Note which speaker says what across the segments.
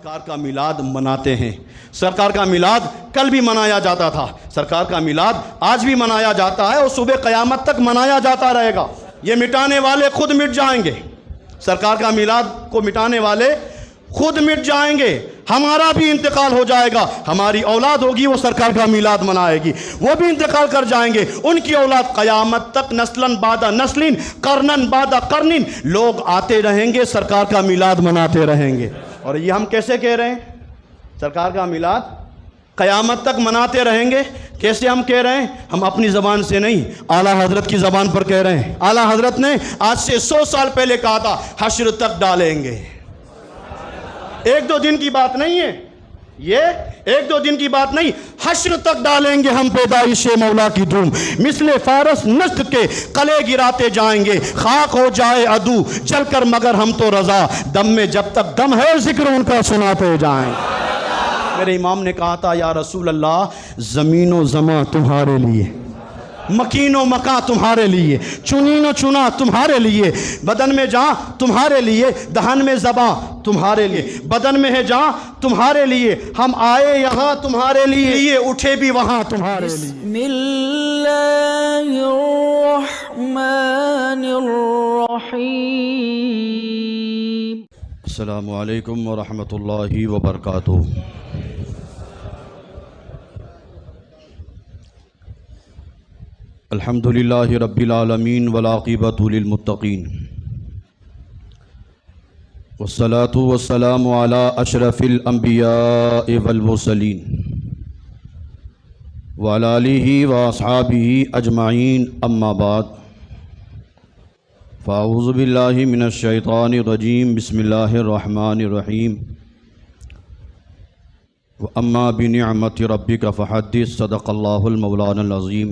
Speaker 1: سرکار کا میلاد مناتے ہیں۔ سرکار کا میلاد کل بھی منایا جاتا تھا، سرکار کا میلاد آج بھی منایا جاتا ہے اور صبح قیامت تک منایا جاتا رہے گا۔ یہ مٹانے والے خود مٹ جائیں گے، سرکار کا میلاد کو مٹانے والے خود مٹ جائیں گے، ہمارا بھی انتقال ہو جائے گا، ہماری اولاد ہوگی وہ سرکار کا میلاد منائے گی، وہ بھی انتقال کر جائیں گے، ان کی اولاد قیامت تک نسلاً بعد نسلین قرنن بعد قرنن لوگ آتے رہیں گے، سرکار کا میلاد مناتے رہیں گے۔ اور یہ ہم کیسے کہہ رہے ہیں؟ سرکار کا میلاد قیامت تک مناتے رہیں گے۔ کیسے ہم کہہ رہے ہیں؟ ہم اپنی زبان سے نہیں، اعلیٰ حضرت کی زبان پر کہہ رہے ہیں۔ اعلیٰ حضرت نے آج سے 100 سال پہلے کہا تھا حشر تک ڈالیں گے۔ ایک دو دن کی بات نہیں ہے یہ، ایک دو دن کی بات نہیں، حشر تک ڈالیں گے ہم پیدائش مولا کی دھوم، مثل فارس نشت کے قلعے گراتے جائیں گے، خاک ہو جائے عدو جل کر مگر ہم تو رضا، دم میں جب تک دم ہے ذکر ان کا سناتے جائیں۔ میرے امام نے کہا تھا یا رسول اللہ زمین و زماں تمہارے لیے، مکین و مکاں تمہارے لیے، چنین و چنا تمہارے لیے، بدن میں جاں تمہارے لیے، دہن میں زباں تمہارے لیے، بدن میں ہے جاں تمہارے لیے، ہم آئے یہاں تمہارے لیے، اٹھے بھی وہاں تمہارے لیے۔
Speaker 2: بسم اللہ الرحمن الرحیم۔
Speaker 1: السلام علیکم ورحمۃ اللہ وبرکاتہ۔ الحمد للہ رب العالمین والعاقبۃ للمتقین، والصلاة والسلام علی اشرف الانبیاء والمرسلین وعلی آلہ واصحابہ اجمعین، اما بعد فاعوذ باللہ من الشیطان الرجیم، بسم اللہ الرحمن الرحیم۔ وَأَمَّا بِنِعْمَةِ رَبِّكَ فَحَدِّثْ، صدق اللہ المولانا العظیم،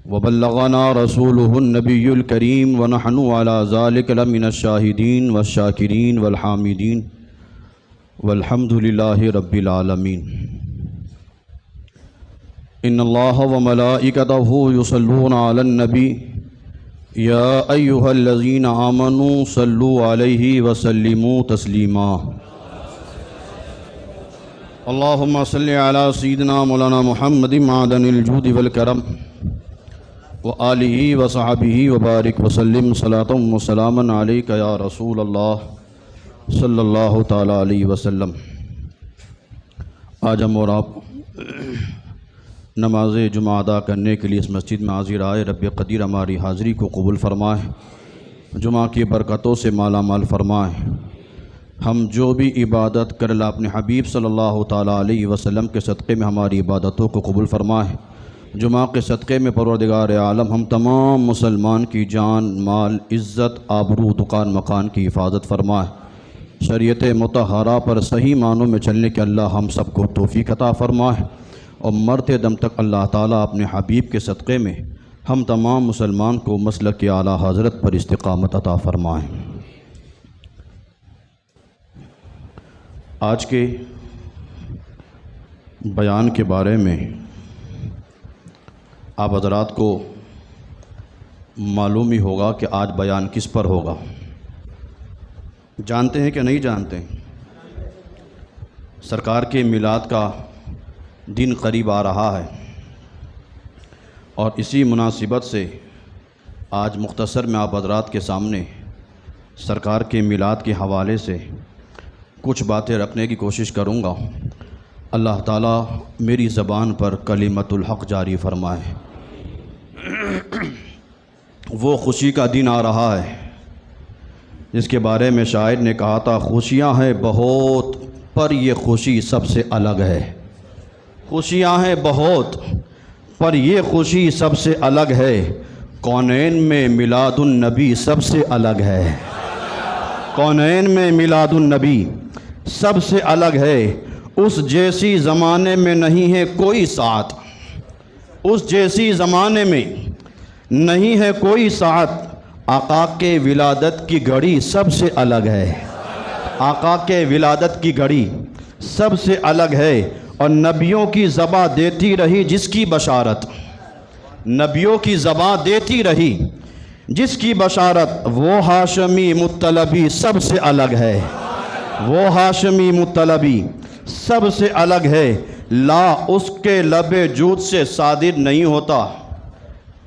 Speaker 1: وبلغنا رسوله النبی الکریم، ونحن على ذلك لمن الشاہدین والشاکرین والحامدین، والحمد للہ رب العالمین۔ ان اللہ وملائکتہ یصلون علی النبی یا ایہا الذین آمنوا صلوا علیہ وسلموا تسلیما۔ اللہم صلی علی سیدنا مولانا محمد معدن الجود والکرم وآلہ وصحبہ وبارک وسلم، صلاۃ وسلاما علیک یا رسول اللہ صلی اللہ تعالی علیہ وسلم۔ آج ہم اور آپ نماز جمعہ ادا کرنے کے لیے اس مسجد میں حاضر آئے، رب قدیر ہماری حاضری کو قبول فرمائے، جمعہ کی برکتوں سے مالا مال فرمائے۔ ہم جو بھی عبادت کر اللہ اپنے حبیب صلی اللہ تعالی علیہ وسلم کے صدقے میں ہماری عبادتوں کو قبول فرمائے۔ جمعہ کے صدقے میں پروردگار عالم ہم تمام مسلمان کی جان مال عزت آبرو دکان مکان کی حفاظت فرمائے، شریعت مطہرہ پر صحیح معنوں میں چلنے کے اللہ ہم سب کو توفیق عطا فرمائے، اور مرتے دم تک اللہ تعالیٰ اپنے حبیب کے صدقے میں ہم تمام مسلمان کو مسلک اعلیٰ حضرت پر استقامت عطا فرمائے۔ آج کے بیان کے بارے میں آپ حضرات کو معلوم ہی ہوگا کہ آج بیان کس پر ہوگا۔ جانتے ہیں کہ نہیں جانتے؟ سرکار کے میلاد کا دن قریب آ رہا ہے، اور اسی مناسبت سے آج مختصر میں آپ حضرات کے سامنے سرکار کے میلاد کے حوالے سے کچھ باتیں رکھنے کی کوشش کروں گا۔ اللہ تعالیٰ میری زبان پر کلمت الحق جاری فرمائے۔ وہ خوشی کا دن آ رہا ہے جس کے بارے میں شاعر نے کہا تھا، خوشیاں ہیں بہت پر یہ خوشی سب سے الگ ہے۔ خوشیاں ہیں بہت پر یہ خوشی سب سے الگ ہے، کونین میں میلاد النبی سب سے الگ ہے۔ کونین میں میلاد النبی سب سے الگ ہے، اس جیسی زمانے میں نہیں ہے کوئی ساتھ، اس جیسی زمانے میں نہیں ہے کوئی ساتھ، آقا کے ولادت کی گھڑی سب سے الگ ہے۔ آقا کے ولادت کی گھڑی سب سے الگ ہے، اور نبیوں کی زباں دیتی رہی جس کی بشارت، نبیوں کی زباں دیتی رہی جس کی بشارت، وہ ہاشمی مطلبی سب سے الگ ہے۔ وہ ہاشمی مطلبی سب سے الگ ہے، لا اس کے لب جود سے صادر نہیں ہوتا۔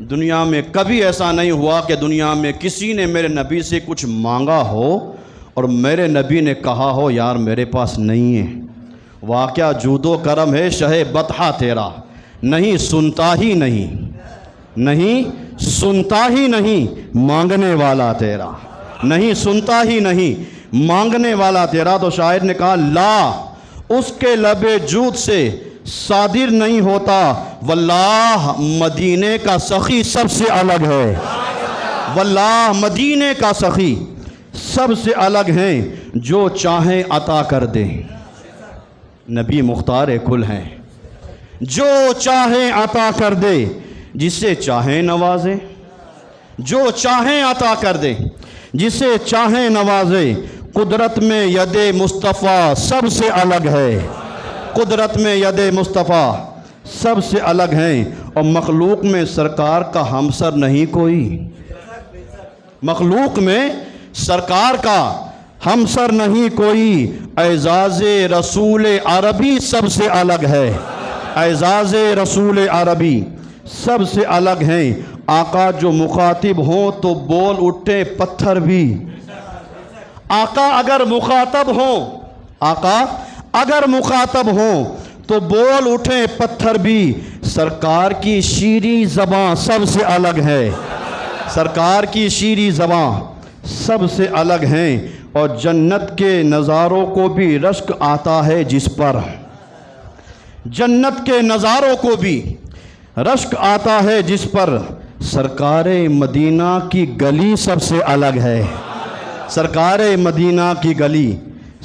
Speaker 1: دنیا میں کبھی ایسا نہیں ہوا کہ دنیا میں کسی نے میرے نبی سے کچھ مانگا ہو اور میرے نبی نے کہا ہو یار میرے پاس نہیں ہے۔ واقعہ جود و کرم ہے شہ بطحہ تیرا، نہیں سنتا ہی نہیں، نہیں سنتا ہی نہیں مانگنے والا تیرا، نہیں سنتا ہی نہیں مانگنے والا تیرا۔ تو شاعر نے کہا لا اس کے لب جود سے صادر نہیں ہوتا، واللہ مدینے کا سخی سب سے الگ ہے، واللہ مدینے کا سخی سب سے الگ ہیں، جو چاہیں عطا کر دے۔ نبی مختار کل ہیں، جو چاہیں عطا کر دے، جسے چاہیں نوازے، جو چاہیں عطا کر دے، جسے چاہیں نوازے۔ قدرت میں ید مصطفیٰ سب سے الگ ہے، قدرت میں ید مصطفیٰ سب سے الگ ہیں، اور مخلوق میں سرکار کا ہمسر نہیں کوئی، مخلوق میں سرکار کا ہمسر نہیں کوئی۔ اعزاز رسول عربی سب سے الگ ہے، اعزاز رسول عربی سب سے الگ ہیں۔ آقا جو مخاطب ہوں تو بول اٹھے پتھر بھی، آقا اگر مخاطب ہوں، آقا اگر مخاطب ہوں تو بول اٹھے پتھر بھی۔ سرکار کی شیریں زباں سب سے الگ ہے، سرکار کی شیریں زباں سب سے الگ ہیں، اور جنت کے نظاروں کو بھی رشک آتا ہے جس پر، جنت کے نظاروں کو بھی رشک آتا ہے جس پر۔ سرکار مدینہ کی گلی سب سے الگ ہے، سرکار مدینہ کی گلی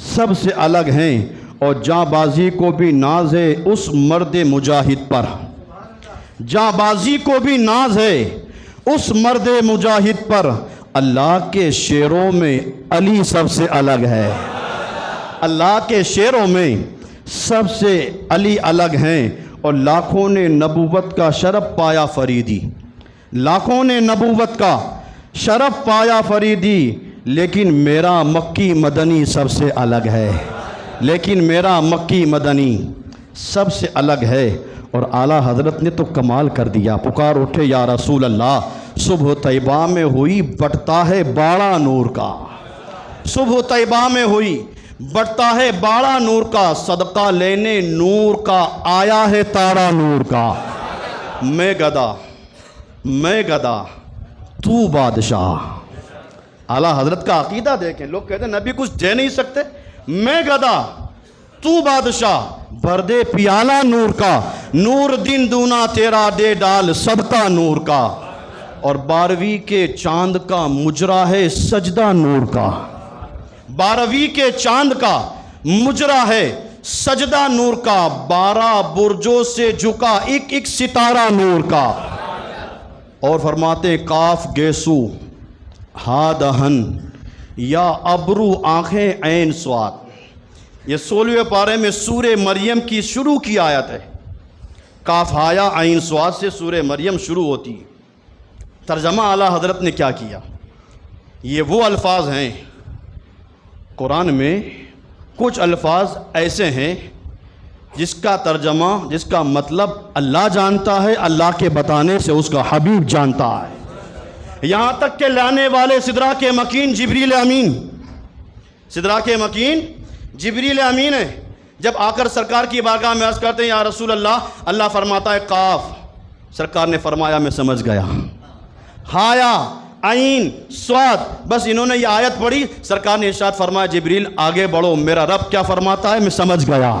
Speaker 1: سب سے الگ ہیں، اور جاں بازی کو بھی ناز ہے اس مرد مجاہد پر، جاں بازی کو بھی ناز ہے اس مرد مجاہد پر۔ اللہ کے شعروں میں علی سب سے الگ ہے، اللہ کے شعروں میں سب سے علی الگ ہیں، اور لاکھوں نے نبوت کا شرف پایا فریدی، لاکھوں نے نبوت کا شرف پایا فریدی، لیکن میرا مکی مدنی سب سے الگ ہے، لیکن میرا مکی مدنی سب سے الگ ہے۔ اور اعلیٰ حضرت نے تو کمال کر دیا، پکار اٹھے یا رسول اللہ، صبح طیبہ میں ہوئی بٹتا ہے باڑا نور کا، صبح طیبہ میں ہوئی بٹتا ہے باڑا نور کا، صدقہ لینے نور کا آیا ہے تارا نور کا۔ میں گدا، میں گدا تو بادشاہ۔ اعلیٰ حضرت کا عقیدہ دیکھیں، لوگ کہتے ہیں نبی کچھ دے نہیں سکتے، میں گدا تو بادشاہ، بھر دے پیالہ نور کا، نور دن دونا تیرا دے ڈال صدقہ نور کا۔ اور 12ویں کے چاند کا مجرا ہے سجدہ نور کا، 12ویں کے چاند کا مجرا ہے سجدہ نور کا، 12 برجوں سے جھکا ایک ایک ستارہ نور کا۔ اور فرماتے کاف گیسو ہا دہن یا ابرو آنکھیں عین سواد۔ یہ 16ویں پارے میں سورہ مریم کی شروع کی آیت ہے، کاف ہایا عین سواد سے سورہ مریم شروع ہوتی ہے۔ ترجمہ اعلیٰ حضرت نے کیا کیا، یہ وہ الفاظ ہیں قرآن میں، کچھ الفاظ ایسے ہیں جس کا ترجمہ، جس کا مطلب اللہ جانتا ہے، اللہ کے بتانے سے اس کا حبیب جانتا ہے۔ یہاں تک کہ لانے والے سدرہ کے مکین جبریل امین، سدرہ کے مکین جبریل امین ہے، جب آ کر سرکار کی بارگاہ میں عرض کرتے ہیں یا رسول اللہ، اللہ فرماتا ہے قاف، سرکار نے فرمایا میں سمجھ گیا، ہایا عین سواد، بس انہوں نے یہ آیت پڑھی، سرکار نے ارشاد فرمایا جبریل آگے بڑھو، میرا رب کیا فرماتا ہے میں سمجھ گیا۔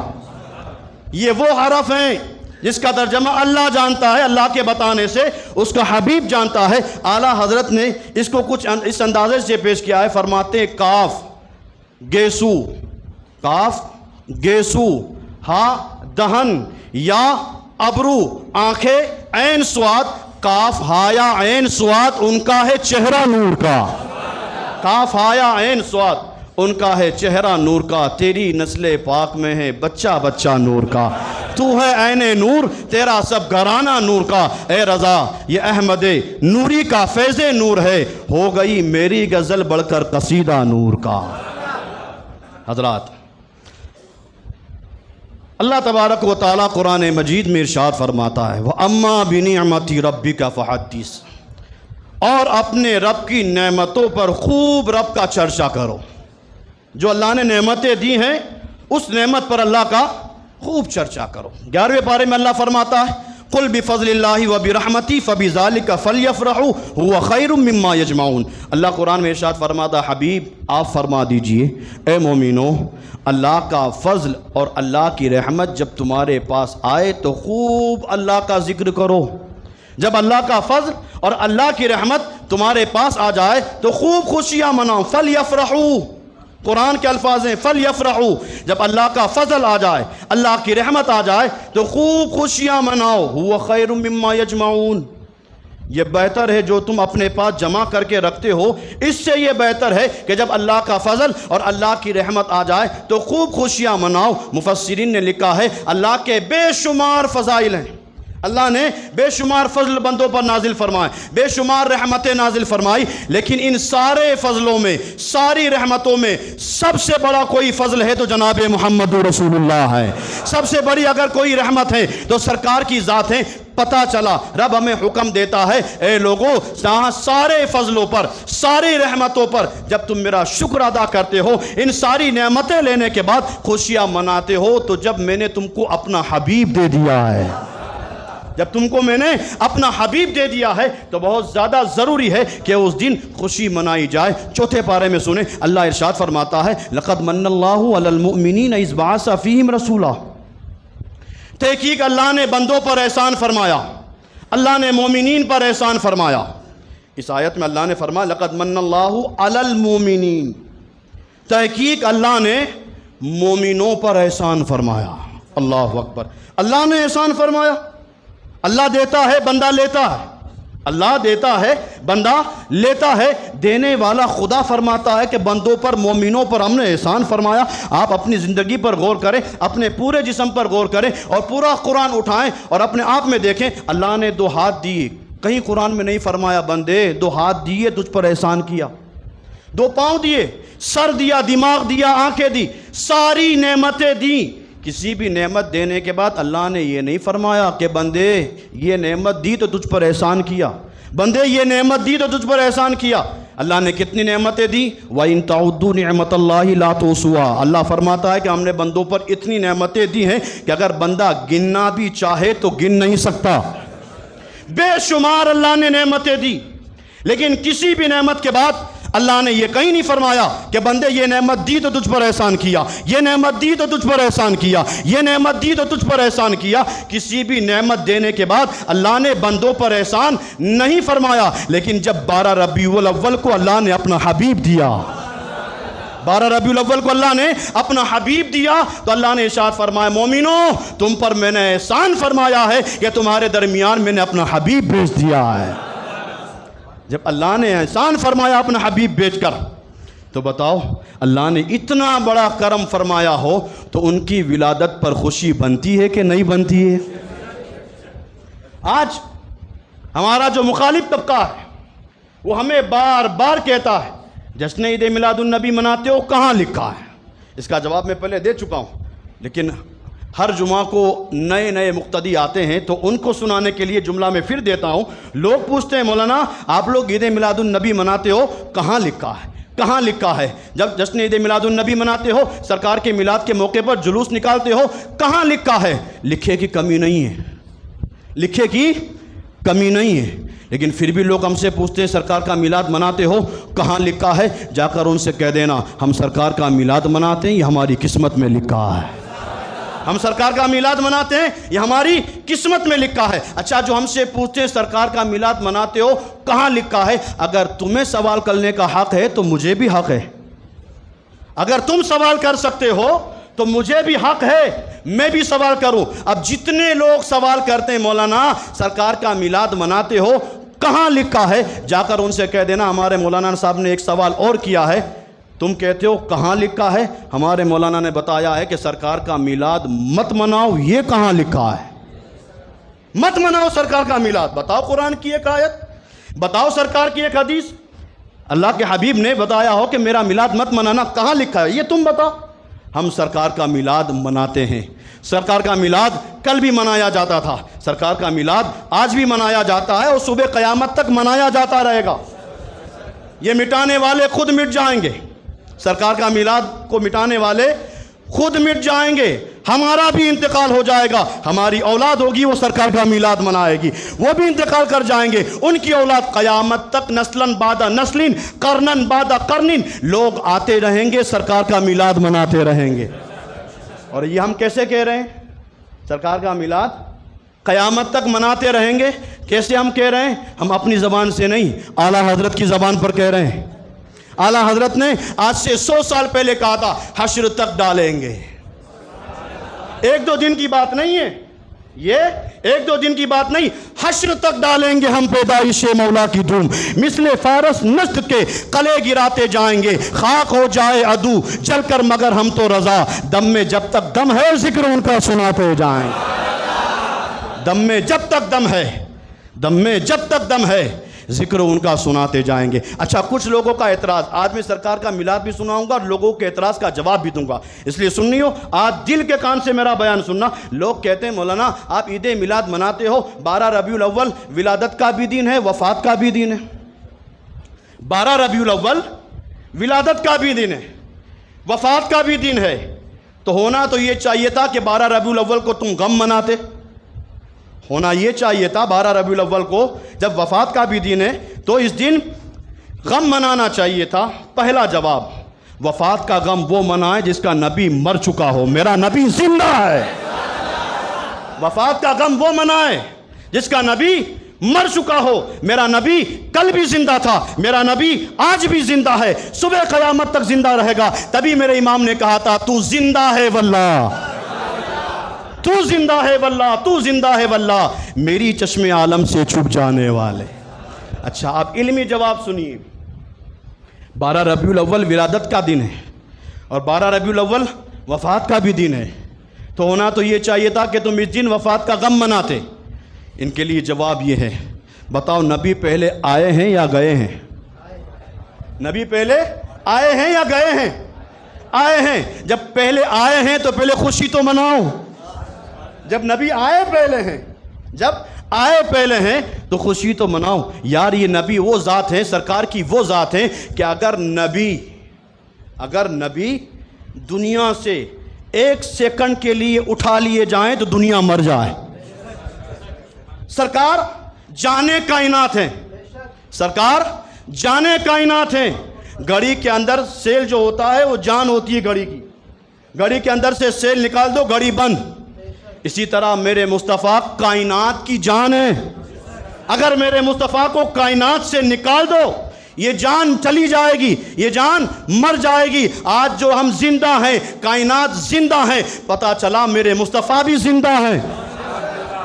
Speaker 1: یہ وہ حرف ہیں جس کا ترجمہ اللہ جانتا ہے، اللہ کے بتانے سے اس کا حبیب جانتا ہے۔ اعلیٰ حضرت نے اس کو کچھ اس اندازے سے پیش کیا ہے، فرماتے کاف گیسو، کاف گیسو، ہا دہن، یا ابرو آنکھیں، عین سواد، کاف ہایا عین سواد ان کا ہے چہرہ نور کا، کاف ہایا عین سواد ان کا ہے چہرہ نور کا، تیری نسل پاک میں ہے بچہ بچہ نور کا، تو ہے عین نور تیرا سب گھرانہ نور کا، اے رضا یہ احمد نوری کا فیض نور ہے، ہو گئی میری غزل بڑھ کر قصیدہ نور کا۔ حضرات، اللہ تبارک و تعالیٰ قرآن مجید میں ارشاد فرماتا ہے وَأَمَّا بِنِعْمَةِ رَبِّكَ فَحَدِّثْ، اور اپنے رب کی نعمتوں پر خوب رب کا چرچا کرو۔ جو اللہ نے نعمتیں دی ہیں اس نعمت پر اللہ کا خوب چرچا کرو۔ 11ویں پارے میں اللہ فرماتا ہے قُلْ بِفَضْلِ اللَّهِ وَبِرَحْمَتِهِ فَبِذَلِكَ فَلْيَفْرَحُوا هُوَ خَيْرٌ مِّمَّا يَجْمَعُونَ۔ اللہ قرآن میں ارشاد فرماتا حبیب آپ فرما دیجئے اے مومنو، اللہ کا فضل اور اللہ کی رحمت جب تمہارے پاس آئے تو خوب اللہ کا ذکر کرو۔ جب اللہ کا فضل اور اللہ کی رحمت تمہارے پاس آ جائے تو خوب خوشیاں مناؤ۔ فَلْيَفْرَحُوا، قرآن کے الفاظ ہیں فَلْيَفْرَحُوا، جب اللہ کا فضل آ جائے، اللہ کی رحمت آ جائے تو خوب خوشیاں مناؤ۔ هُوَ خَيْرٌ مِّمَّا يَجْمَعُونَ، یہ بہتر ہے جو تم اپنے پاس جمع کر کے رکھتے ہو، اس سے یہ بہتر ہے کہ جب اللہ کا فضل اور اللہ کی رحمت آ جائے تو خوب خوشیاں مناؤ۔ مفسرین نے لکھا ہے اللہ کے بے شمار فضائل ہیں، اللہ نے بے شمار فضل بندوں پر نازل فرمائے، بے شمار رحمتیں نازل فرمائی، لیکن ان سارے فضلوں میں، ساری رحمتوں میں سب سے بڑا کوئی فضل ہے تو جناب محمد رسول اللہ ہے۔ سب سے بڑی اگر کوئی رحمت ہے تو سرکار کی ذات ہے۔ پتہ چلا رب ہمیں حکم دیتا ہے اے لوگوں، سارے فضلوں پر، ساری رحمتوں پر جب تم میرا شکر ادا کرتے ہو، ان ساری نعمتیں لینے کے بعد خوشیاں مناتے ہو، تو جب میں نے تم کو اپنا حبیب دے دیا ہے، جب تم کو میں نے اپنا حبیب دے دیا ہے تو بہت زیادہ ضروری ہے کہ اس دن خوشی منائی جائے۔ 4 پارے میں سنیں اللہ ارشاد فرماتا ہے لَقَدْ مَنَّ اللَّهُ عَلَى الْمُؤْمِنِينَ إِذْ بَعَثَ فِيهِمْ رَسُولًا، تحقیق اللہ نے بندوں پر احسان فرمایا، اللہ نے مومنین پر احسان فرمایا۔ اس آیت میں اللہ نے فرمایا لَقَدْ مَنَّ اللَّهُ عَلَى الْمُؤْمِنِينَ، تحقیق اللہ نے مومنوں پر احسان فرمایا۔ اللہ اکبر، اللہ نے احسان فرمایا۔ اللہ دیتا ہے بندہ لیتا ہے، اللہ دیتا ہے بندہ لیتا ہے، دینے والا خدا فرماتا ہے کہ بندوں پر، مومنوں پر ہم نے احسان فرمایا۔ آپ اپنی زندگی پر غور کریں، اپنے پورے جسم پر غور کریں اور پورا قرآن اٹھائیں اور اپنے آپ میں دیکھیں اللہ نے 2 ہاتھ دیے، کہیں قرآن میں نہیں فرمایا بندے 2 ہاتھ دیے تجھ پر احسان کیا، 2 پاؤں دیے، سر دیا، دماغ دیا، آنکھیں دی، ساری نعمتیں دیں۔ کسی بھی نعمت دینے کے بعد اللہ نے یہ نہیں فرمایا کہ بندے یہ نعمت دی تو تجھ پر احسان کیا، بندے یہ نعمت دی تو تجھ پر احسان کیا۔ اللہ نے کتنی نعمتیں دی؟ وَإِن تَعُدُّوا نِعْمَةَ اللَّهِ لَا تُحْصُوهَا، اللہ فرماتا ہے کہ ہم نے بندوں پر اتنی نعمتیں دی ہیں کہ اگر بندہ گننا بھی چاہے تو گن نہیں سکتا۔ بے شمار اللہ نے نعمتیں دی، لیکن کسی بھی نعمت کے بعد اللہ نے یہ کہیں نہیں فرمایا کہ بندے یہ نعمت دی تو تجھ پر احسان کیا، یہ نعمت دی تو تجھ پر احسان کیا، یہ نعمت دی تو تجھ پر احسان کیا۔ کسی بھی نعمت دینے کے بعد اللہ نے بندوں پر احسان نہیں فرمایا، لیکن جب 12 ربیع الاول کو اللہ نے اپنا حبیب دیا، 12 ربیع الاول کو اللہ نے اپنا حبیب دیا تو اللہ نے ارشاد فرمایا مومنو تم پر میں نے احسان فرمایا ہے کہ تمہارے درمیان میں نے اپنا حبیب بھیج دیا ہے۔ جب اللہ نے احسان فرمایا اپنا حبیب بھیج کر تو بتاؤ اللہ نے اتنا بڑا کرم فرمایا ہو تو ان کی ولادت پر خوشی بنتی ہے کہ نہیں بنتی ہے؟ آج ہمارا جو مخالف طبقہ ہے وہ ہمیں بار بار کہتا ہے جشن عید میلاد النبی مناتے ہو، کہاں لکھا ہے؟ اس کا جواب میں پہلے دے چکا ہوں، لیکن ہر جمعہ کو نئے نئے مقتدی آتے ہیں تو ان کو سنانے کے لیے جملہ میں پھر دیتا ہوں۔ لوگ پوچھتے ہیں مولانا آپ لوگ عید میلاد النبی مناتے ہو، کہاں لکھا ہے؟ کہاں لکھا ہے؟ جب جشن عید میلاد النبی مناتے ہو، سرکار کے میلاد کے موقع پر جلوس نکالتے ہو، کہاں لکھا ہے؟ لکھے کی کمی نہیں ہے، لکھے کی کمی نہیں ہے، لیکن پھر بھی لوگ ہم سے پوچھتے ہیں سرکار کا میلاد مناتے ہو، کہاں لکھا ہے؟ جا کر ان سے کہہ دینا ہم سرکار کا میلاد مناتے ہیں، یہ ہماری قسمت میں لکھا ہے۔ ہم سرکار کا میلاد مناتے ہیں، یہ ہماری قسمت میں لکھا ہے۔ اچھا جو ہم سے پوچھتے ہیں سرکار کا میلاد مناتے ہو، کہاں لکھا ہے؟ اگر تمہیں سوال کرنے کا حق ہے تو مجھے بھی حق ہے، اگر تم سوال کر سکتے ہو تو مجھے بھی حق ہے میں بھی سوال کروں۔ اب جتنے لوگ سوال کرتے ہیں مولانا سرکار کا میلاد مناتے ہو، کہاں لکھا ہے؟ جا کر ان سے کہہ دینا ہمارے مولانا صاحب نے ایک سوال اور کیا ہے، تم کہتے ہو کہاں لکھا ہے؟ ہمارے مولانا نے بتایا ہے کہ سرکار کا میلاد مت مناؤ، یہ کہاں لکھا ہے؟ مت مناؤ سرکار کا میلاد، بتاؤ قرآن کی ایک آیت، بتاؤ سرکار کی ایک حدیث، اللہ کے حبیب نے بتایا ہو کہ میرا میلاد مت منانا، کہاں لکھا ہے؟ یہ تم بتاؤ۔ ہم سرکار کا میلاد مناتے ہیں۔ سرکار کا میلاد کل بھی منایا جاتا تھا، سرکار کا میلاد آج بھی منایا جاتا ہے اور صبح قیامت تک منایا جاتا رہے گا۔ یہ مٹانے والے خود مٹ جائیں گے، سرکار کا میلاد کو مٹانے والے خود مٹ جائیں گے، ہمارا بھی انتقال ہو جائے گا، ہماری اولاد ہوگی وہ سرکار کا میلاد منائے گی، وہ بھی انتقال کر جائیں گے، ان کی اولاد قیامت تک نسلاً بعد نسلین قرناً بعد قرنین لوگ آتے رہیں گے، سرکار کا میلاد مناتے رہیں گے۔ اور یہ ہم کیسے کہہ رہے ہیں؟ سرکار کا میلاد قیامت تک مناتے رہیں گے۔ کیسے ہم کہہ رہے ہیں؟ ہم اپنی زبان سے نہیں، اعلیٰ حضرت کی زبان پر کہہ رہے ہیں۔ اعلیٰ حضرت نے آج سے 100 سال پہلے کہا تھا حشر تک ڈالیں گے۔ ایک دو دن کی بات نہیں ہے یہ، ایک دو دن کی بات نہیں، حشر تک ڈالیں گے ہم پیدائش مولا کی دھوم، مثل فارس نسل کے قلعے گراتے جائیں گے، خاک ہو جائے عدو جل کر مگر ہم تو رضا، دم میں جب تک دم ہے ذکر ان کا سناتے جائیں، دم میں جب تک دم ہے، دم میں جب تک دم ہے ذکر ان کا سناتے جائیں گے۔ اچھا، کچھ لوگوں کا اعتراض، آج میں سرکار کا میلاد بھی سناؤں گا اور لوگوں کے اعتراض کا جواب بھی دوں گا، اس لیے سنیو، آج دل کے کان سے میرا بیان سننا۔ لوگ کہتے ہیں مولانا آپ عید میلاد مناتے ہو، 12 ربیع الاول ولادت کا بھی دن ہے، وفات کا بھی دن ہے، 12 ربیع الاول ولادت کا بھی دن ہے، وفات کا بھی دن ہے، تو ہونا تو یہ چاہیے تھا کہ 12 ربیع الاول کو تم غم مناتے، ہونا یہ چاہیے تھا 12 ربیع الاول کو جب وفات کا بھی دن ہے تو اس دن غم منانا چاہیے تھا۔ پہلا جواب، وفات کا غم وہ منائے جس کا نبی مر چکا ہو، میرا نبی زندہ ہے۔ وفات کا غم وہ منائے جس کا نبی مر چکا ہو، میرا نبی کل بھی زندہ تھا، میرا نبی آج بھی زندہ ہے، صبح قیامت تک زندہ رہے گا۔ تبھی میرے امام نے کہا تھا تو زندہ ہے واللہ، تو زندہ ہے واللہ، تو زندہ ہے واللہ، میری چشم عالم سے چھپ جانے والے۔ اچھا، آپ علمی جواب سنیے، 12 ربیع الاول ولادت کا دن ہے اور 12 ربیع الاول وفات کا بھی دن ہے، تو ہونا تو یہ چاہیے تھا کہ تم اس دن وفات کا غم مناتے۔ ان کے لیے جواب یہ ہے، بتاؤ نبی پہلے آئے ہیں یا گئے ہیں؟ نبی پہلے آئے ہیں یا گئے ہیں؟ آئے ہیں۔ جب پہلے آئے ہیں تو پہلے خوشی تو مناؤ، جب نبی آئے پہلے ہیں، جب آئے پہلے ہیں تو خوشی تو مناؤ۔ یار یہ نبی وہ ذات ہیں، سرکار کی وہ ذات ہیں کہ اگر نبی دنیا سے 1 سیکنڈ کے لیے اٹھا لیے جائیں تو دنیا مر جائے۔ سرکار جانے کائنات ہیں، سرکار جانے کائنات ہیں۔ گھڑی کے اندر سیل جو ہوتا ہے وہ جان ہوتی ہے گھڑی کی، گھڑی کے اندر سے سیل نکال دو گھڑی بند۔ اسی طرح میرے مصطفیٰ کائنات کی جان ہے، اگر میرے مصطفیٰ کو کائنات سے نکال دو یہ جان چلی جائے گی، یہ جان مر جائے گی۔ آج جو ہم زندہ ہیں، کائنات زندہ ہیں، پتہ چلا میرے مصطفیٰ بھی زندہ ہیں،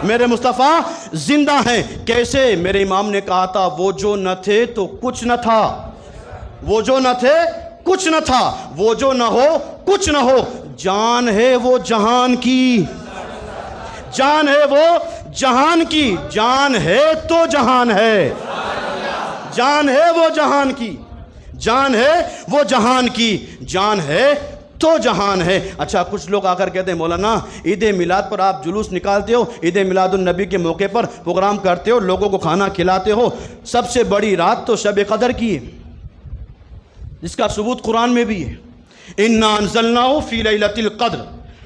Speaker 1: میرے مصطفیٰ زندہ ہیں۔ کیسے؟ میرے امام نے کہا تھا وہ جو نہ تھے تو کچھ نہ تھا، وہ جو نہ تھے کچھ نہ تھا، وہ جو نہ ہو کچھ نہ ہو، جان ہے وہ جہان کی، جان ہے وہ جہان کی، جان ہے تو جہان ہے، جان ہے وہ جہان کی، جان ہے وہ جہان کی، جان ہے تو جہان ہے۔ اچھا، کچھ لوگ آ کر کہتے ہیں مولانا عید میلاد پر آپ جلوس نکالتے ہو، عید میلاد النبی کے موقع پر پروگرام کرتے ہو، لوگوں کو کھانا کھلاتے ہو، سب سے بڑی رات تو شب قدر کی ہے، جس کا ثبوت قرآن میں بھی ہے، اِنَّا أَنزَلْنَاهُ فِي لَيْلَةِ الْقَدْرِ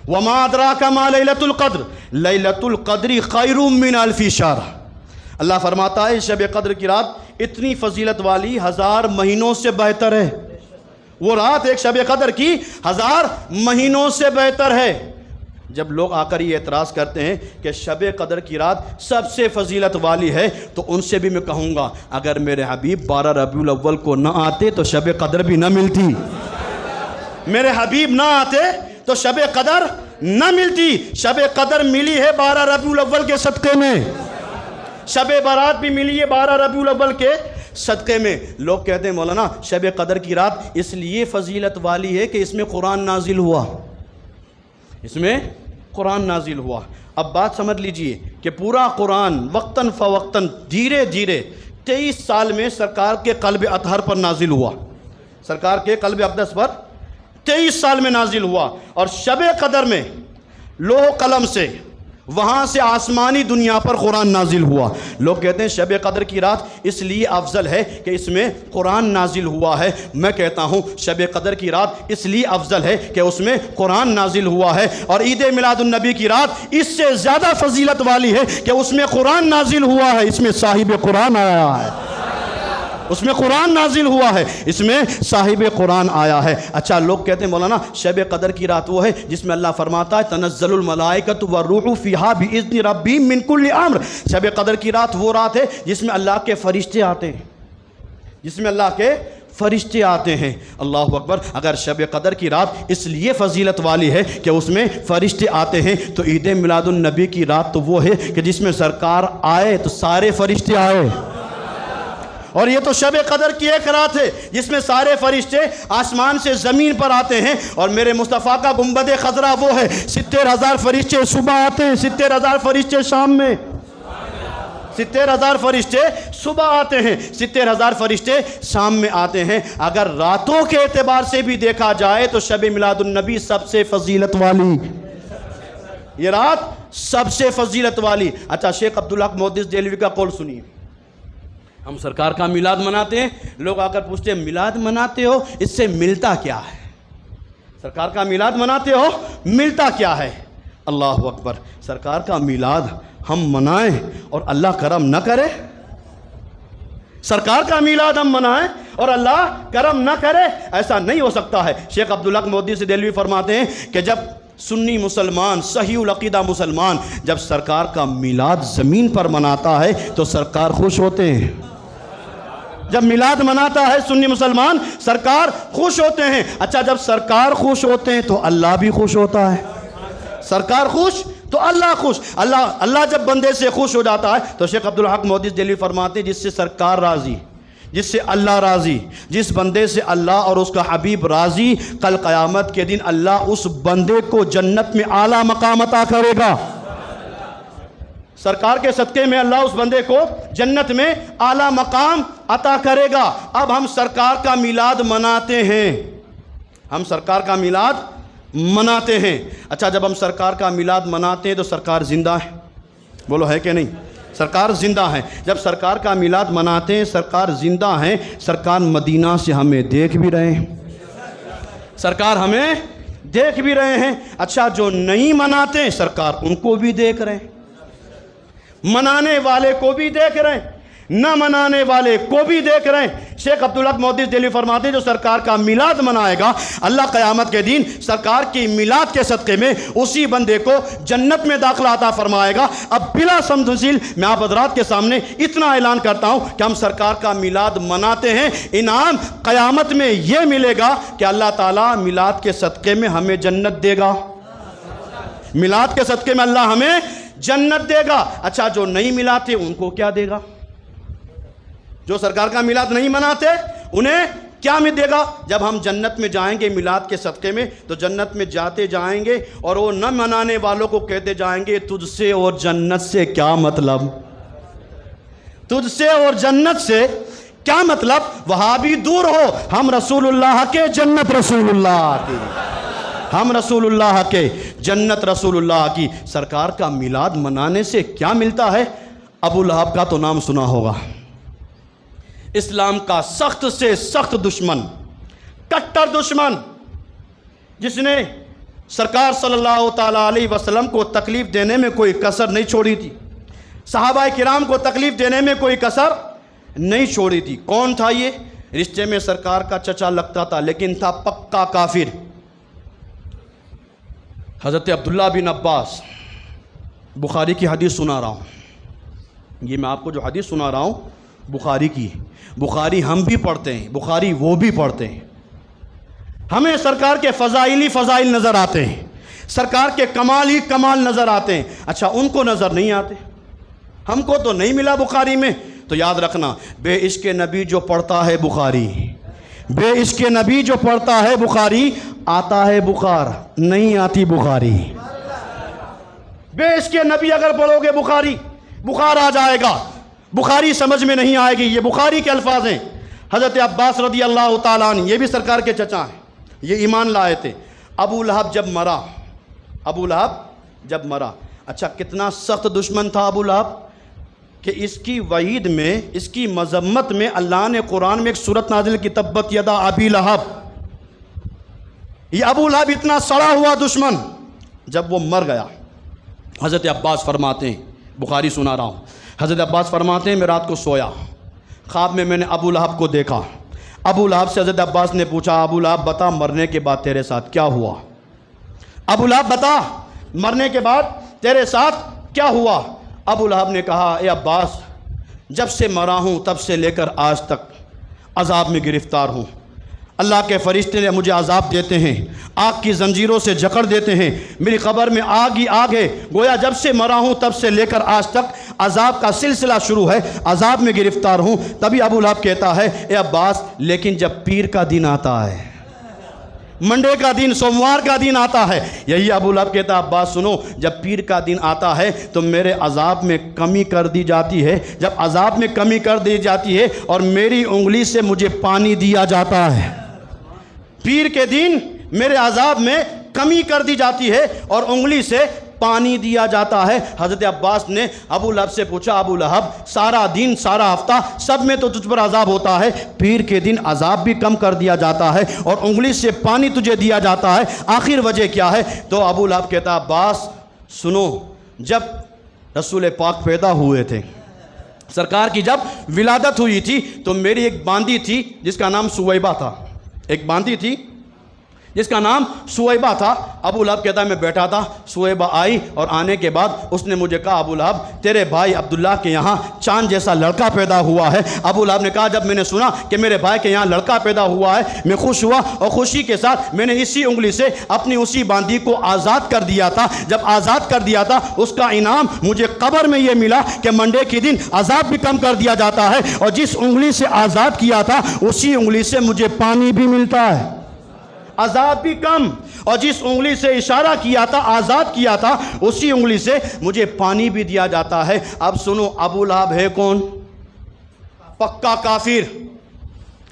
Speaker 1: وَمَا أَدْرَاكَ مَا لَيْلَةُ الْقَدْرِ لَيْلَةُ الْقَدْرِ خَيْرٌ مِّنْ أَلْفِ شَهْرٍ۔ اللہ فرماتا ہے شب قدر کی رات اتنی فضیلت والی 1000 مہینوں سے بہتر ہے، وہ رات ایک شب قدر کی 1000 مہینوں سے بہتر ہے۔ جب لوگ آ کر یہ اعتراض کرتے ہیں کہ شب قدر کی رات سب سے فضیلت والی ہے، تو ان سے بھی میں کہوں گا اگر میرے حبیب 12 ربیع الاول کو نہ آتے تو شب قدر بھی نہ ملتی، میرے حبیب نہ آتے تو شب قدر نہ ملتی۔ شب قدر ملی ہے 12 ربیع الاول کے صدقے میں، شب برات بھی ملی ہے 12 ربیع الاول کے صدقے میں۔ لوگ کہتے ہیں مولانا شب قدر کی رات اس لیے فضیلت والی ہے کہ اس میں قرآن نازل ہوا، اس میں قرآن نازل ہوا۔ اب بات سمجھ لیجئے کہ پورا قرآن وقتاً فوقتاً دھیرے دھیرے 23 سال میں سرکار کے قلب اطہر پر نازل ہوا، سرکار کے قلب اقدس پر 23 سال میں نازل ہوا، اور شب قدر میں لوح قلم سے وہاں سے آسمانی دنیا پر قرآن نازل ہوا۔ لوگ کہتے ہیں شب قدر کی رات اس لیے افضل ہے کہ اس میں قرآن نازل ہوا ہے۔ میں کہتا ہوں شب قدر کی رات اس لیے افضل ہے کہ اس میں قرآن نازل ہوا ہے، اور عید میلاد النبی کی رات اس سے زیادہ فضیلت والی ہے کہ اس میں قرآن نازل ہوا ہے، اس میں صاحب قرآن آیا ہے، اس میں قرآن نازل ہوا ہے، اس میں صاحب قرآن آیا ہے۔ اچھا، لوگ کہتے ہیں مولانا شب قدر کی رات وہ ہے جس میں اللہ فرماتا ہے تنزل الملائکۃ والروح فیہا باذن ربہم من کل امر۔ شب قدر کی رات وہ رات ہے جس میں اللہ کے فرشتے آتے ہیں، جس میں اللہ کے فرشتے آتے ہیں۔ اللہ اکبر۔ اگر شب قدر کی رات اس لیے فضیلت والی ہے کہ اس میں فرشتے آتے ہیں، تو عید میلاد النبی کی رات تو وہ ہے کہ جس میں سرکار آئے تو سارے فرشتے آئے، اور یہ تو شب قدر کی ایک رات ہے جس میں سارے فرشتے آسمان سے زمین پر آتے ہیں، اور میرے مصطفیٰ کا گنبد خضرا وہ ہے 70,000 فرشتے صبح آتے ہیں، 70,000 فرشتے شام میں، 70,000 فرشتے صبح آتے ہیں، 70,000 فرشتے شام میں آتے ہیں۔ اگر راتوں کے اعتبار سے بھی دیکھا جائے تو شب میلاد النبی سب سے فضیلت والی، یہ رات سب سے فضیلت والی۔ اچھا، شیخ عبدالحق محدث دہلوی کا قول سنیے۔ ہم سرکار کا میلاد مناتے ہیں، لوگ آ کر پوچھتے ہیں میلاد مناتے ہو، اس سے ملتا کیا ہے؟ سرکار کا میلاد مناتے ہو، ملتا کیا ہے؟ اللہ اکبر۔ سرکار کا میلاد ہم منائیں اور اللہ کرم نہ کرے؟ سرکار کا میلاد ہم منائیں اور اللہ کرم نہ کرے؟ ایسا نہیں ہو سکتا ہے۔ شیخ عبدالحق محدث دہلوی فرماتے ہیں کہ جب سنی مسلمان، صحیح العقیدہ مسلمان جب سرکار کا میلاد زمین پر مناتا ہے تو سرکار خوش ہوتے ہیں۔ جب میلاد مناتا ہے سنی مسلمان، سرکار خوش ہوتے ہیں۔ اچھا، جب سرکار خوش ہوتے ہیں تو اللہ بھی خوش ہوتا ہے۔ سرکار خوش تو اللہ خوش۔ اللہ جب بندے سے خوش ہو جاتا ہے تو شیخ عبدالحق محدث دہلوی فرماتے ہیں جس سے سرکار راضی، جس سے اللہ راضی، جس بندے سے اللہ اور اس کا حبیب راضی، کل قیامت کے دن اللہ اس بندے کو جنت میں اعلیٰ مقام عطا کرے گا۔ سرکار کے صدقے میں اللہ اس بندے کو جنت میں اعلیٰ مقام عطا کرے گا۔ اب ہم سرکار کا میلاد مناتے ہیں، ہم سرکار کا میلاد مناتے ہیں۔ اچھا، جب ہم سرکار کا میلاد مناتے ہیں تو سرکار زندہ ہے، بولو ہے کہ نہیں؟ سرکار زندہ ہیں۔ جب سرکار کا میلاد مناتے ہیں سرکار زندہ ہیں، سرکار مدینہ سے ہمیں دیکھ بھی رہے ہیں، سرکار ہمیں دیکھ بھی رہے ہیں۔ اچھا، جو نہیں مناتے ہیں سرکار ان کو بھی دیکھ رہے ہیں، منانے والے کو بھی دیکھ رہے ہیں، نہ منانے والے کو بھی دیکھ رہے ہیں۔ شیخ عبدالحق محدث دہلوی فرماتے ہیں جو سرکار کا میلاد منائے گا اللہ قیامت کے دن سرکار کی میلاد کے صدقے میں اسی بندے کو جنت میں داخلہ عطا فرمائے گا۔ اب بلا تمثیل میں آپ حضرات کے سامنے اتنا اعلان کرتا ہوں کہ ہم سرکار کا میلاد مناتے ہیں، انعام قیامت میں یہ ملے گا کہ اللہ تعالیٰ میلاد کے صدقے میں ہمیں جنت دے گا، میلاد کے صدقے میں اللہ ہمیں جنت دے گا۔ اچھا، جو نہیں ملاتے ان کو کیا دے گا؟ جو سرکار کا میلاد نہیں مناتے انہیں کیا میں دے گا؟ جب ہم جنت میں جائیں گے میلاد کے صدقے میں تو جنت میں جاتے جائیں گے اور وہ نہ منانے والوں کو کہتے جائیں گے تجھ سے اور جنت سے کیا مطلب، تجھ سے اور جنت سے کیا مطلب؟ وہابی دور ہو، ہم رسول اللہ کے جنت رسول اللہ کی، ہم رسول اللہ کے جنت رسول اللہ کی۔ سرکار کا میلاد منانے سے کیا ملتا ہے؟ ابو لہب کا تو نام سنا ہوگا، اسلام کا سخت سے سخت دشمن، کٹر دشمن، جس نے سرکار صلی اللہ تعالیٰ علیہ وسلم کو تکلیف دینے میں کوئی کسر نہیں چھوڑی تھی، صحابہ کرام کو تکلیف دینے میں کوئی کسر نہیں چھوڑی تھی۔ کون تھا یہ؟ رشتے میں سرکار کا چچا لگتا تھا لیکن تھا پکا کافر، حضرت عبداللہ بن عباس۔ بخاری کی حدیث سنا رہا ہوں، یہ میں آپ کو جو حدیث سنا رہا ہوں بخاری کی، بخاری ہم بھی پڑھتے ہیں، بخاری وہ بھی پڑھتے ہیں۔ ہمیں سرکار کے فضائل نظر آتے ہیں، سرکار کے کمال ہی کمال نظر آتے ہیں۔ اچھا، ان کو نظر نہیں آتے، ہم کو تو نہیں ملا بخاری میں۔ تو یاد رکھنا، بے عشق نبی جو پڑھتا ہے بخاری، بے عشق نبی جو پڑھتا ہے بخاری، آتا ہے بخار، نہیں آتی بخاری۔ بے عشق نبی اگر پڑھو گے بخاری، بخار آ جائے گا، بخاری سمجھ میں نہیں آئے گی۔ یہ بخاری کے الفاظ ہیں۔ حضرت عباس رضی اللہ تعالیٰ عنہ، یہ بھی سرکار کے چچا ہیں، یہ ایمان لائے تھے۔ ابو لہب جب مرا، اچھا کتنا سخت دشمن تھا ابو لہب کہ اس کی وعید میں، اس کی مذمت میں اللہ نے قرآن میں ایک سورت نازل کی، تبت یدا ابی لہب۔ یہ ابو لہب اتنا سڑا ہوا دشمن، جب وہ مر گیا، حضرت عباس فرماتے ہیں، بخاری سنا رہا ہوں، حضرت عباس فرماتے ہیں میں رات کو سویا، خواب میں نے ابو لہب کو دیکھا۔ ابو لہب سے حضرت عباس نے پوچھا، ابو لہب بتا مرنے کے بعد تیرے ساتھ کیا ہوا؟ ابو لہب بتا مرنے کے بعد تیرے ساتھ کیا ہوا؟ ابو لہب نے کہا، اے عباس، جب سے مرا ہوں تب سے لے کر آج تک عذاب میں گرفتار ہوں۔ اللہ کے فرشتے مجھے عذاب دیتے ہیں، آگ کی زنجیروں سے جکڑ دیتے ہیں، میری قبر میں آگ ہی آگ ہے، گویا جب سے مرا ہوں تب سے لے کر آج تک عذاب کا سلسلہ شروع ہے، عذاب میں گرفتار ہوں۔ تبھی ابو لہب کہتا ہے، اے عباس، لیکن جب پیر کا دن آتا ہے، منڈے کا دن، سوموار کا دن آتا ہے، یہی ابو لہب کہتا ہے، عباس سنو، جب پیر کا دن آتا ہے تو میرے عذاب میں کمی کر دی جاتی ہے، جب عذاب میں کمی کر دی جاتی ہے اور میری انگلی سے مجھے پانی دیا جاتا ہے، پیر کے دن میرے عذاب میں کمی کر دی جاتی ہے اور انگلی سے پانی دیا جاتا ہے۔ حضرت عباس نے ابو لہب سے پوچھا، ابو لہب سارا دن، سارا ہفتہ، سب میں تو تجھ پر عذاب ہوتا ہے، پیر کے دن عذاب بھی کم کر دیا جاتا ہے اور انگلی سے پانی تجھے دیا جاتا ہے، آخر وجہ کیا ہے؟ تو ابو لہب کہتا، عباس سنو، جب رسول پاک پیدا ہوئے تھے، سرکار کی جب ولادت ہوئی تھی، تو میری ایک باندی تھی جس کا نام سویبہ تھا، ایک باندی تھی جس کا نام سویبہ تھا۔ ابو لہب کہتا ہے میں بیٹھا تھا، سویبہ آئی اور آنے کے بعد اس نے مجھے کہا، ابو لہب تیرے بھائی عبداللہ کے یہاں چاند جیسا لڑکا پیدا ہوا ہے۔ ابو لہب نے کہا، جب میں نے سنا کہ میرے بھائی کے یہاں لڑکا پیدا ہوا ہے، میں خوش ہوا اور خوشی کے ساتھ میں نے اسی انگلی سے اپنی اسی باندی کو آزاد کر دیا تھا۔ جب آزاد کر دیا تھا، اس کا انعام مجھے قبر میں یہ ملا کہ منڈے کے دن عذاب بھی کم کر دیا جاتا ہے اور جس انگلی سے آزاد کیا تھا اسی انگلی سے مجھے پانی بھی ملتا ہے، عذاب بھی کم، اور جس انگلی سے اشارہ کیا تھا، آزاد کیا تھا، اسی انگلی سے مجھے پانی بھی دیا جاتا ہے۔ اب سنو، ابو لہب ہے کون؟ پکا کافر۔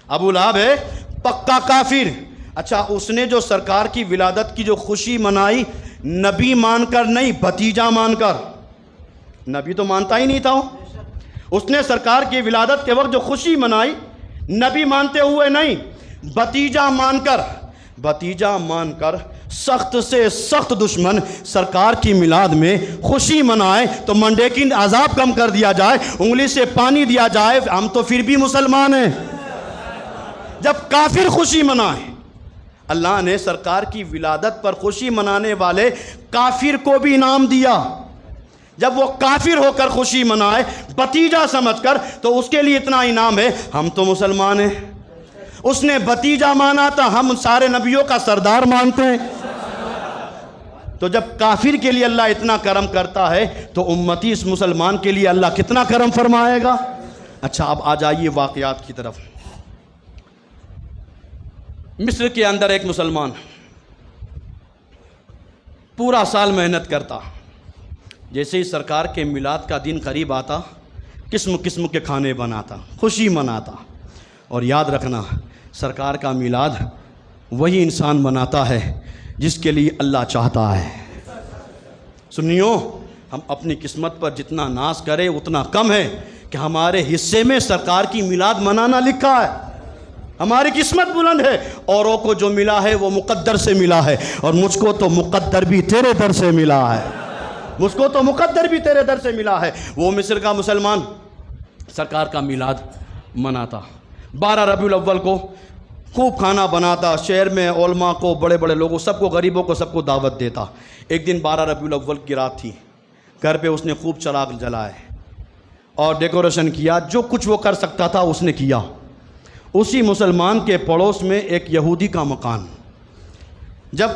Speaker 1: ابو لہب ہے پکا کافر۔ اچھا، اس نے جو سرکار کی ولادت کی جو خوشی منائی، نبی مان کر نہیں، بھتیجا مان کر، نبی تو مانتا ہی نہیں تھا، اس نے سرکار کی ولادت کے وقت جو خوشی منائی، نبی مانتے ہوئے نہیں، بھتیجا مان کر سخت سے سخت دشمن سرکار کی میلاد میں خوشی منائے تو منڈے کی عذاب کم کر دیا جائے، انگلی سے پانی دیا جائے، ہم تو پھر بھی مسلمان ہیں۔ جب کافر خوشی منائے، اللہ نے سرکار کی ولادت پر خوشی منانے والے کافر کو بھی انعام دیا۔ جب وہ کافر ہو کر خوشی منائے بھتیجا سمجھ کر، تو اس کے لیے اتنا انعام ہے، ہم تو مسلمان ہیں۔ اس نے بھتیجا مانا تھا، ہم سارے نبیوں کا سردار مانتے ہیں۔ تو جب کافر کے لیے اللہ اتنا کرم کرتا ہے تو امتی اس مسلمان کے لیے اللہ کتنا کرم فرمائے گا۔ اچھا، اب آ جائیے واقعات کی طرف۔ مصر کے اندر ایک مسلمان پورا سال محنت کرتا، جیسے ہی سرکار کے میلاد کا دن قریب آتا، قسم قسم کے کھانے بناتا، خوشی مناتا۔ اور یاد رکھنا، سرکار کا میلاد وہی انسان مناتا ہے جس کے لیے اللہ چاہتا ہے۔ سنیو، ہم اپنی قسمت پر جتنا ناز کریں اتنا کم ہے کہ ہمارے حصے میں سرکار کی میلاد منانا لکھا ہے۔ ہماری قسمت بلند ہے، اوروں کو جو ملا ہے وہ مقدر سے ملا ہے، اور مجھ کو تو مقدر بھی تیرے در سے ملا ہے، مجھ کو تو مقدر بھی تیرے در سے ملا ہے۔ وہ مصر کا مسلمان سرکار کا میلاد مناتا، 12 ربیع الاول کو خوب کھانا بناتا، شہر میں علماء کو، بڑے بڑے لوگوں، سب کو، غریبوں کو، سب کو دعوت دیتا۔ ایک دن 12 ربیع الاول کی رات تھی، گھر پہ اس نے خوب چراغ جلائے اور ڈیکوریشن کیا، جو کچھ وہ کر سکتا تھا اس نے کیا۔ اسی مسلمان کے پڑوس میں ایک یہودی کا مکان، جب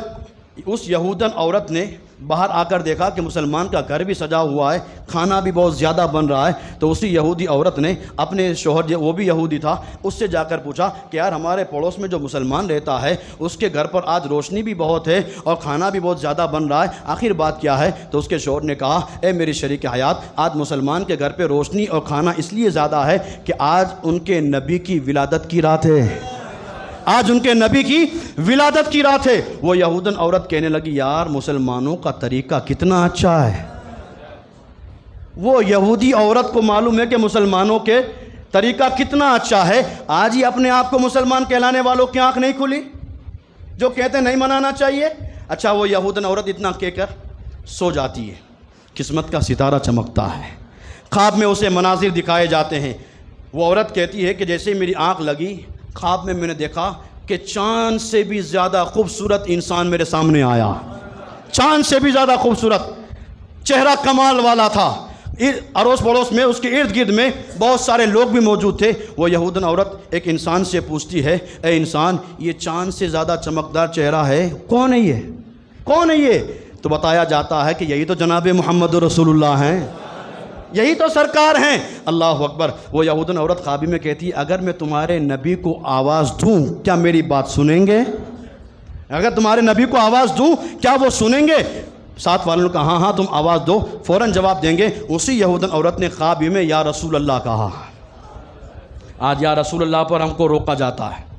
Speaker 1: اس یہودن عورت نے باہر آ کر دیکھا کہ مسلمان کا گھر بھی سجا ہوا ہے، کھانا بھی بہت زیادہ بن رہا ہے، تو اسی یہودی عورت نے اپنے شوہر، وہ بھی یہودی تھا، اس سے جا کر پوچھا کہ یار ہمارے پڑوس میں جو مسلمان رہتا ہے اس کے گھر پر آج روشنی بھی بہت ہے اور کھانا بھی بہت زیادہ بن رہا ہے، آخر بات کیا ہے؟ تو اس کے شوہر نے کہا، اے میری شریک حیات، آج مسلمان کے گھر پہ روشنی اور کھانا اس لیے زیادہ ہے کہ آج ان کے نبی کی ولادت کی رات ہے۔ آج ان کے نبی کی ولادت کی رات ہے۔ وہ یہودن عورت کہنے لگی یار مسلمانوں کا طریقہ کتنا اچھا ہے۔ وہ یہودی عورت کو معلوم ہے کہ مسلمانوں کے طریقہ کتنا اچھا ہے۔ آج ہی اپنے آپ کو مسلمان کہلانے والوں کی آنکھ نہیں کھلی جو کہتے ہیں نہیں منانا چاہیے۔ اچھا وہ یہودن عورت اتنا کہہ کر سو جاتی ہے، قسمت کا ستارہ چمکتا ہے، خواب میں اسے مناظر دکھائے جاتے ہیں۔ وہ عورت کہتی ہے کہ جیسے میری آنکھ لگی خواب میں نے دیکھا کہ چاند سے بھی زیادہ خوبصورت انسان میرے سامنے آیا، چاند سے بھی زیادہ خوبصورت، چہرہ کمال والا تھا۔ اڑوس پڑوس میں اس کے ارد گرد میں بہت سارے لوگ بھی موجود تھے۔ وہ یہودن عورت ایک انسان سے پوچھتی ہے اے انسان یہ چاند سے زیادہ چمکدار چہرہ ہے کون ہے یہ، کون ہے یہ؟ تو بتایا جاتا ہے کہ یہی تو جناب محمد رسول اللہ ہیں، یہی تو سرکار ہیں۔ اللہ اکبر۔ وہ یہودن عورت خوابی میں کہتی ہے اگر میں تمہارے نبی کو آواز دوں کیا میری بات سنیں گے؟ اگر تمہارے نبی کو آواز دوں کیا وہ سنیں گے؟ ساتھ والوں نے کہا ہاں ہاں تم آواز دو، فوراً جواب دیں گے۔ اسی یہودن عورت نے خوابی میں یا رسول اللہ کہا۔ آج یا رسول اللہ پر ہم کو روکا جاتا ہے،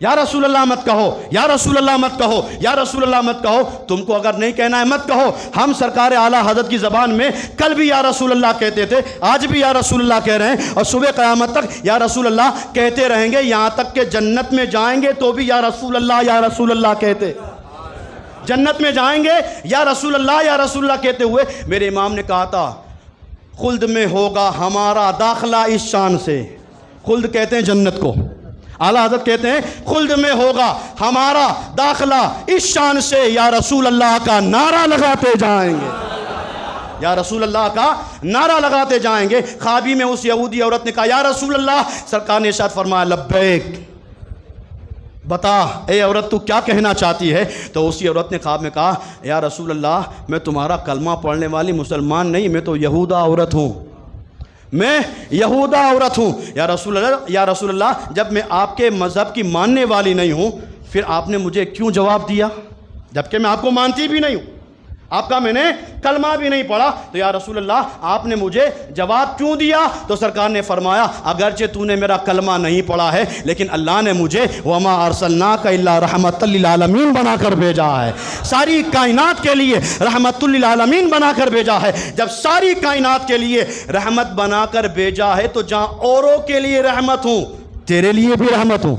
Speaker 1: یا رسول اللہ مت کہو، یا رسول اللہ مت کہو، یا رسول اللہ مت کہو۔ تم کو اگر نہیں کہنا ہے مت کہو۔ ہم سرکار اعلیٰ حضرت کی زبان میں کل بھی یا رسول اللہ کہتے تھے، آج بھی یا رسول اللہ کہہ رہے ہیں، اور صبح قیامت تک یا رسول اللہ کہتے رہیں گے، یہاں تک کہ جنت میں جائیں گے تو بھی یا رسول اللہ کہتے، جنت میں جائیں گے یا رسول اللہ کہتے ہوئے۔ میرے امام نے کہا تھا خلد میں ہوگا ہمارا داخلہ اس شان سے۔ خلد کہتے ہیں جنت کو، اعلیٰ حضرت کہتے ہیں خلد میں ہوگا ہمارا داخلہ اس شان سے، یا رسول اللہ کا نعرہ لگاتے جائیں گے، یا رسول اللہ کا نعرہ لگاتے جائیں گے۔ خوابی میں اس یہودی عورت نے کہا یا رسول اللہ، سرکار نے ارشاد فرمایا لبیک، بتا اے عورت تو کیا کہنا چاہتی ہے؟ تو اسی عورت نے خواب میں کہا یا رسول اللہ میں تمہارا کلمہ پڑھنے والی مسلمان نہیں، میں تو یہودہ عورت ہوں، میں یہودہ عورت ہوں۔ یا رسول اللہ جب میں آپ کے مذہب کی ماننے والی نہیں ہوں پھر آپ نے مجھے کیوں جواب دیا جبکہ میں آپ کو مانتی بھی نہیں ہوں، آپ کا میں نے کلمہ بھی نہیں پڑھا، تو یا رسول اللہ آپ نے مجھے جواب کیوں دیا؟ تو سرکار نے فرمایا اگرچہ تو نے میرا کلمہ نہیں پڑھا ہے لیکن اللہ نے مجھے وما ارسلناک الا رحمۃ للعالمین بنا کر بھیجا ہے، ساری کائنات کے لیے رحمت للعالمین بنا کر بھیجا ہے۔ جب ساری کائنات کے لیے رحمت بنا کر بھیجا ہے تو جہاں اوروں کے لیے رحمت ہوں تیرے لیے بھی رحمت ہوں،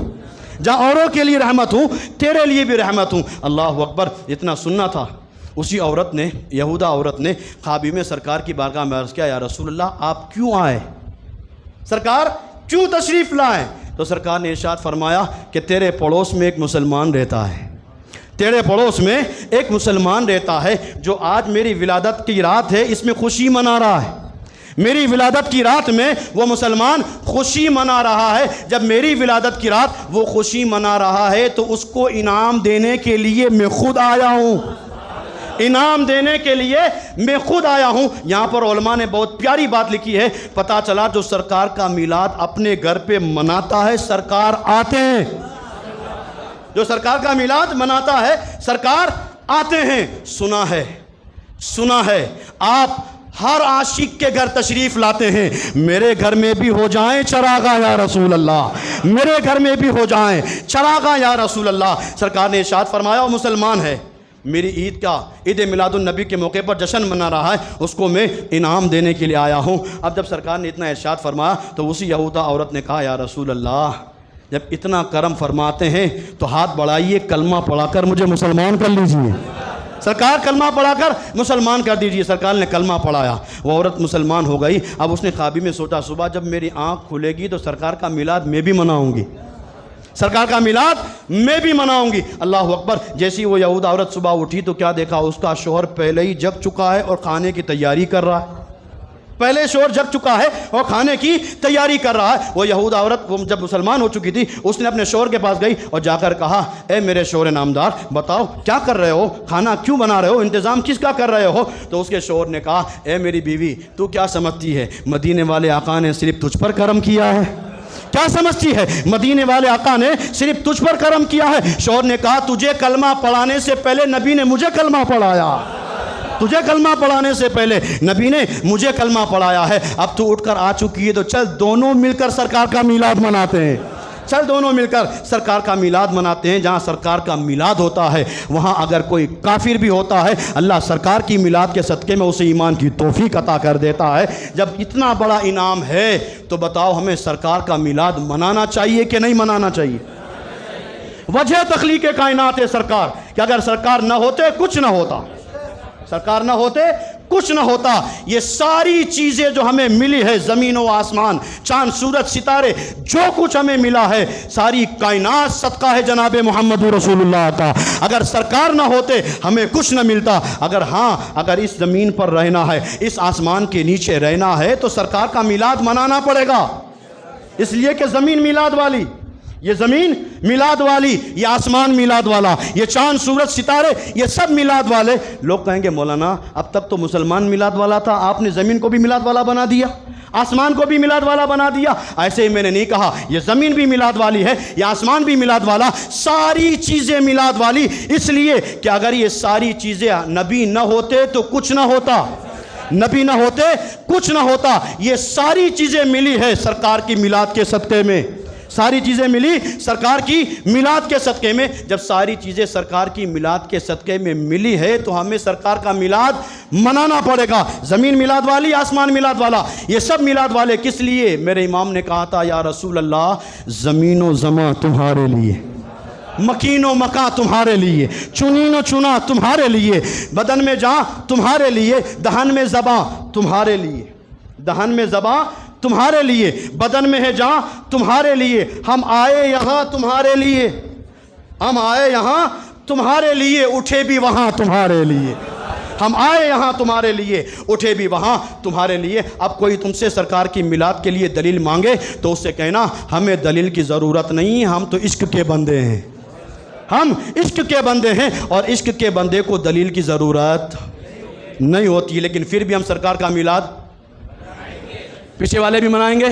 Speaker 1: جہاں اوروں کے لیے رحمت ہوں تیرے لیے بھی رحمت ہوں۔ اللہ اکبر۔ اتنا سننا تھا، اسی عورت نے، یہودہ عورت نے خوابی میں سرکار کی بارگاہ میں عرض کیا یا رسول اللہ آپ کیوں آئے، سرکار کیوں تشریف لائے؟ تو سرکار نے ارشاد فرمایا کہ تیرے پڑوس میں ایک مسلمان رہتا ہے، تیرے پڑوس میں ایک مسلمان رہتا ہے جو آج میری ولادت کی رات ہے اس میں خوشی منا رہا ہے، میری ولادت کی رات میں وہ مسلمان خوشی منا رہا ہے۔ جب میری ولادت کی رات وہ خوشی منا رہا ہے تو اس کو انعام دینے کے لیے میں خود آیا ہوں، انعام دینے کے لیے میں خود آیا ہوں۔ یہاں پر علماء نے بہت پیاری بات لکھی ہے، پتہ چلا جو سرکار کا میلاد اپنے گھر پہ مناتا ہے سرکار آتے ہیں، جو سرکار کا میلاد مناتا ہے سرکار آتے ہیں۔ سنا ہے آپ ہر عاشق کے گھر تشریف لاتے ہیں، میرے گھر میں بھی ہو جائیں چراغاں یا رسول اللہ، میرے گھر میں بھی ہو جائیں چراغاں یا رسول اللہ۔ سرکار نے ارشاد فرمایا وہ مسلمان ہے، میری عید میلاد النبی کے موقع پر جشن منا رہا ہے، اس کو میں انعام دینے کے لیے آیا ہوں۔ اب جب سرکار نے اتنا ارشاد فرمایا تو اسی یہودہ عورت نے کہا یا رسول اللہ جب اتنا کرم فرماتے ہیں تو ہاتھ بڑھائیے، کلمہ پڑھا کر مجھے مسلمان کر لیجئے، سرکار کلمہ پڑھا کر مسلمان کر دیجئے۔ سرکار نے کلمہ پڑھایا، وہ عورت مسلمان ہو گئی۔ اب اس نے خوابی میں سوچا صبح جب میری آنکھ کھلے گی تو سرکار کا میلاد میں بھی مناؤں گی، سرکار کا میلاد میں بھی مناؤں گی۔ اللہ اکبر۔ جیسی وہ یہودہ عورت صبح اٹھی تو کیا دیکھا، اس کا شوہر پہلے ہی جگ چکا ہے اور کھانے کی تیاری کر رہا ہے، پہلے شوہر جگ چکا ہے اور کھانے کی تیاری کر رہا ہے۔ وہ یہودہ عورت وہ جب مسلمان ہو چکی تھی اس نے اپنے شوہر کے پاس گئی اور جا کر کہا اے میرے شوہر نامدار بتاؤ کیا کر رہے ہو، کھانا کیوں بنا رہے ہو، انتظام کس کا کر رہے ہو؟ تو اس کے شوہر نے کہا اے میری بیوی تو کیا سمجھتی ہے مدینے والے آقا نے صرف تجھ پر کرم کیا ہے، کیا سمجھتی ہے مدینے والے آقا نے صرف تجھ پر کرم کیا ہے؟ شوہر نے کہا تجھے کلمہ پڑھانے سے پہلے نبی نے مجھے کلمہ پڑھایا، تجھے کلمہ پڑھانے سے پہلے نبی نے مجھے کلمہ پڑھایا ہے، اب تو اٹھ کر آ چکی ہے تو چل دونوں مل کر سرکار کا میلاد مناتے ہیں۔ چل دونوں مل کر سرکار کا میلاد مناتے ہیں۔ جہاں سرکار کا میلاد ہوتا ہے وہاں اگر کوئی کافر بھی ہوتا ہے اللہ سرکار کی میلاد کے صدقے میں اسے ایمان کی توفیق عطا کر دیتا ہے۔ جب اتنا بڑا انعام ہے تو بتاؤ ہمیں سرکار کا میلاد منانا چاہیے کہ نہیں منانا چاہیے؟ وجہ تخلیق کائنات ہے سرکار، کہ اگر سرکار نہ ہوتے کچھ نہ ہوتا، سرکار نہ ہوتے کچھ نہ ہوتا۔ یہ ساری چیزیں جو ہمیں ملی ہے، زمین و آسمان، چاند سورج ستارے، جو کچھ ہمیں ملا ہے ساری کائنات صدقہ ہے جناب محمد رسول اللہ کا۔ اگر سرکار نہ ہوتے ہمیں کچھ نہ ملتا۔ اگر اس زمین پر رہنا ہے، اس آسمان کے نیچے رہنا ہے تو سرکار کا میلاد منانا پڑے گا، اس لیے کہ زمین میلاد والی، یہ زمین میلاد والی، یہ آسمان میلاد والا، یہ چاند سورج ستارے، یہ سب میلاد والے۔ لوگ کہیں گے مولانا اب تک تو مسلمان میلاد والا تھا، آپ نے زمین کو بھی میلاد والا بنا دیا، آسمان کو بھی میلاد والا بنا دیا۔ ایسے ہی میں نے نہیں کہا، یہ زمین بھی میلاد والی ہے، یہ آسمان بھی میلاد والا، ساری چیزیں میلاد والی، اس لیے کہ اگر یہ ساری چیزیں نبی نہ ہوتے تو کچھ نہ ہوتا، نبی نہ ہوتے کچھ نہ ہوتا۔ یہ ساری چیزیں ملی ہے سرکار کی میلاد کے صدقے میں، ساری چیزیں ملی سرکار کی میلاد کے صدقے میں۔ جب ساری چیزیں سرکار کی میلاد کے صدقے میں ملی ہے تو ہمیں سرکار کا میلاد منانا پڑے گا۔ زمین میلاد والی، آسمان میلاد والا، یہ سب میلاد والے۔ کس لیے؟ میرے امام نے کہا تھا یا رسول اللہ زمین و زمان تمہارے لیے، مکین و مکان تمہارے لیے، چنین و چنا تمہارے لیے، بدن میں جاں تمہارے لیے، دہن میں زباں تمہارے لیے، دہن میں زباں تمہارے لیے، بدن میں ہے جاں تمہارے لیے۔ ہم آئے یہاں تمہارے لیے، ہم آئے یہاں تمہارے لیے، اٹھے بھی وہاں تمہارے لیے۔ ہم آئے یہاں تمہارے لیے، اٹھے بھی وہاں تمہارے لیے۔ اب کوئی تم سے سرکار کی میلاد کے لیے دلیل مانگے تو اس سے کہنا ہمیں دلیل کی ضرورت نہیں، ہم تو عشق کے بندے ہیں، ہم عشق کے بندے ہیں، اور عشق کے بندے کو دلیل کی ضرورت نہیں ہوتی۔ لیکن پھر بھی ہم سرکار کا میلاد، پیچھے والے بھی منائیں گے،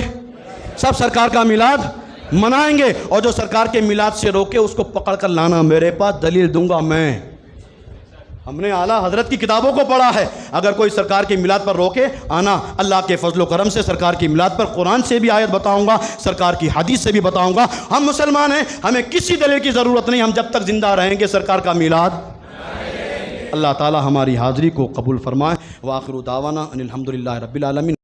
Speaker 1: سب سرکار کا میلاد منائیں گے، اور جو سرکار کے میلاد سے روکے اس کو پکڑ کر لانا میرے پاس، دلیل دوں گا میں۔ ہم نے اعلیٰ حضرت کی کتابوں کو پڑھا ہے، اگر کوئی سرکار کے میلاد پر روکے آنا، اللہ کے فضل و کرم سے سرکار کی میلاد پر قرآن سے بھی آیت بتاؤں گا، سرکار کی حدیث سے بھی بتاؤں گا۔ ہم مسلمان ہیں، ہمیں کسی دلیل کی ضرورت نہیں، ہم جب تک زندہ رہیں گے سرکار کا میلاد۔ اللہ تعالی ہماری حاضری کو قبول فرمائے۔ وآخر دعوانا ان الحمدللہ رب العالمین۔